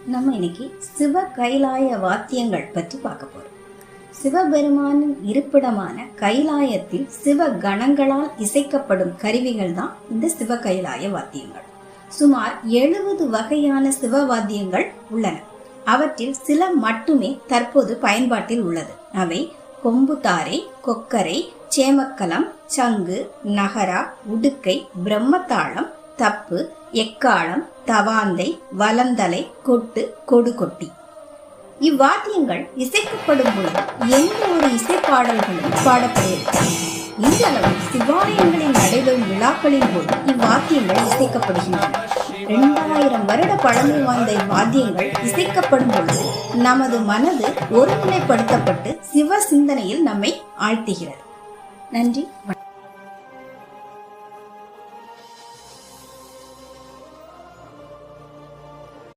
நம்ம இன்னைக்கு சிவ கைலாய வாத்தியங்கள் பற்றி பார்க்க போறோம். சிவபெருமானின் இருப்பிடமான கைலாயத்தில் சிவ கணங்களால் இசைக்கப்படும் கருவிகள் தான் இந்த சிவ கைலாய வாத்தியங்கள். சுமார் 70 வகையான சிவ வாத்தியங்கள் உள்ளன. அவற்றில் சில மட்டுமே தற்போது பயன்பாட்டில் உள்ளது. அவை கொம்புதாரை, கொக்கரை, சேமக்கலம், சங்கு, நகரா, உடுக்கை, பிரம்மதாளம், தப்பு, எக்காளம், தவாந்தை, வலந்தலை, கொட்டு, கொடுகொட்டி. இவ்வாத்தியங்கள் இசைக்கப்படும் பொழுது எந்த ஒரு இசைப்பாடல்களும் பாடப்படுகிறது. இந்த அளவு சிவாலயங்களில் நடைபெறும் விழாக்களின் போது இவ்வாத்தியங்கள் இசைக்கப்படுகின்றன. 2000 வருட பழமை வாய்ந்த இவ்வாத்தியங்கள் இசைக்கப்படும் பொழுது நமது மனது ஒருநிலைப்படுத்தப்பட்டு சிவ சிந்தனையில் நம்மை ஆழ்த்துகிறது. நன்றி.